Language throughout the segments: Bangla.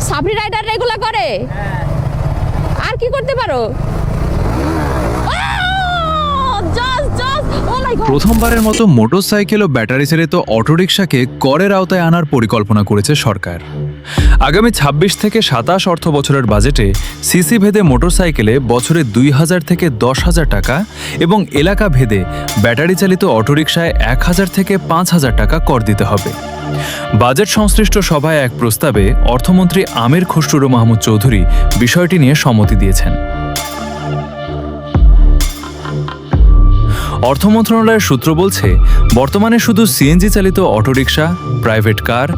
সাবরি রাইডার এগুলা করে, আর কি করতে পারো? প্রথমবারের মতো মোটরসাইকেল ও ব্যাটারি চালিত অটোরিকশাকে করের আওতায় আনার পরিকল্পনা করেছে সরকার। আগামী ২৬ থেকে ২৭ অর্থ বছরের বাজেটে সিসি ভেদে মোটরসাইকেলে বছরে ২,০০০ থেকে ১০,০০০ টাকা এবং এলাকা ভেদে ব্যাটারি চালিত অটোরিকশায় ১,০০০ থেকে ৫,০০০ টাকা কর দিতে হবে। বাজেট সংশ্লিষ্ট সভায় এক প্রস্তাবে অর্থমন্ত্রী আমির খসরু মাহমুদ চৌধুরী বিষয়টি নিয়ে সম্মতি দিয়েছেন। অর্থ মন্ত্রণালয়ের সূত্র বলছে, বর্তমানে শুধু সিএনজি চালিত অটোরিকশা, প্রাইভেট কার,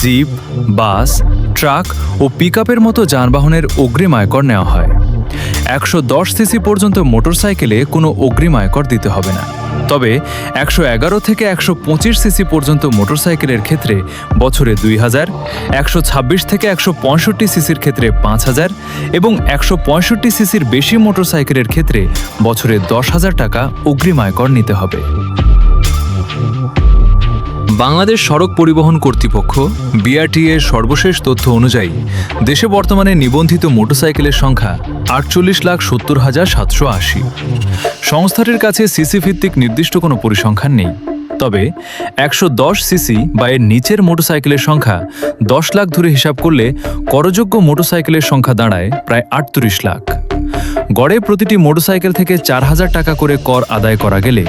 জিপ, বাস, ট্রাক ও পিকআপের মতো যানবাহনের অগ্রিম আয়কর নেওয়া হয়। ১১০ সিসি পর্যন্ত মোটরসাইকেলে কোনো অগ্রিম আয়কর দিতে হবে না। তবে ১১১ থেকে ১২৫ সিসি পর্যন্ত মোটরসাইকেলের ক্ষেত্রে বছরে ২,০০০, ১২৬ থেকে ১৬৫ সিসির ক্ষেত্রে ৫,০০০ এবং ১৬৫ সিসির বেশি মোটরসাইকেলের ক্ষেত্রে বছরে ১০,০০০ টাকা অগ্রিম আয়কর নিতে হবে। বাংলাদেশ সড়ক পরিবহন কর্তৃপক্ষ বিআরটিএ এর সর্বশেষ তথ্য অনুযায়ী দেশে বর্তমানে নিবন্ধিত মোটরসাইকেলের সংখ্যা ৪৮,৭০,৭৮০। সংস্থাটির কাছে সিসি ভিত্তিক নির্দিষ্ট কোনো পরিসংখ্যান নেই। তবে ১১০ সিসি বা এর নিচের মোটরসাইকেলের সংখ্যা ১০ লাখ ধরে হিসাব করলে করযোগ্য মোটরসাইকেলের সংখ্যা দাঁড়ায় প্রায় ৩৮ লাখ। গড়ে প্রতিটি মোটরসাইকেল থেকে ৪,০০০ টাকা করে কর আদায় করা গেলে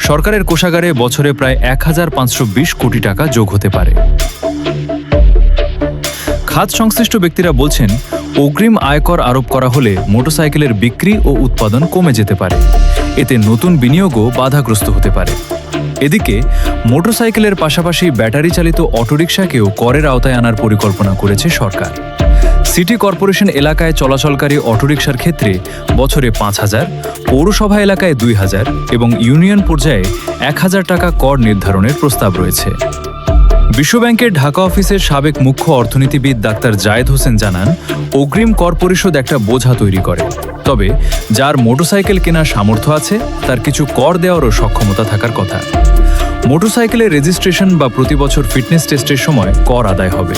সরকারের কোষাগারে বছরে প্রায় ১,৫২০ কোটি টাকা যোগ হতে পারে। খাত সংশ্লিষ্ট ব্যক্তিরা বলছেন, অগ্রিম আয়কর আরোপ করা হলে মোটরসাইকেলের বিক্রি ও উৎপাদন কমে যেতে পারে। এতে নতুন বিনিয়োগও বাধাগ্রস্ত হতে পারে। এদিকে মোটরসাইকেলের পাশাপাশি ব্যাটারি চালিত অটোরিকশাকেও করের আওতায় আনার পরিকল্পনা করেছে সরকার। সিটি কর্পোরেশন এলাকায় চলাচলকারী অটোরিকশার ক্ষেত্রে বছরে ৫,০০০, পৌরসভা এলাকায় ২,০০০ এবং ইউনিয়ন পর্যায়ে ১,০০০ টাকা কর নির্ধারণের প্রস্তাব রয়েছে। বিশ্বব্যাংকের ঢাকা অফিসের সাবেক মুখ্য অর্থনীতিবিদ ডাক্তার জায়েদ হোসেন জানান, অগ্রিম কর পরিশোধ একটা বোঝা তৈরি করে। তবে যার মোটরসাইকেল কেনার সামর্থ্য আছে তার কিছু কর দেওয়ারও সক্ষমতা থাকার কথা। মোটরসাইকেলের রেজিস্ট্রেশন বা প্রতি বছর ফিটনেস টেস্টের সময় কর আদায় হবে।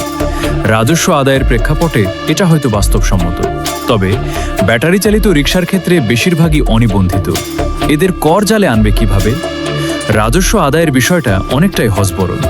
রাজস্ব আদায়ের প্রেক্ষাপটে এটা হয়তো বাস্তবসম্মত। তবে ব্যাটারি চালিত রিকশার ক্ষেত্রে বেশিরভাগই অনিবন্ধিত। এদের কর জালে আনবে কিভাবে? রাজস্ব আদায়ের বিষয়টা অনেকটাই হজবরল।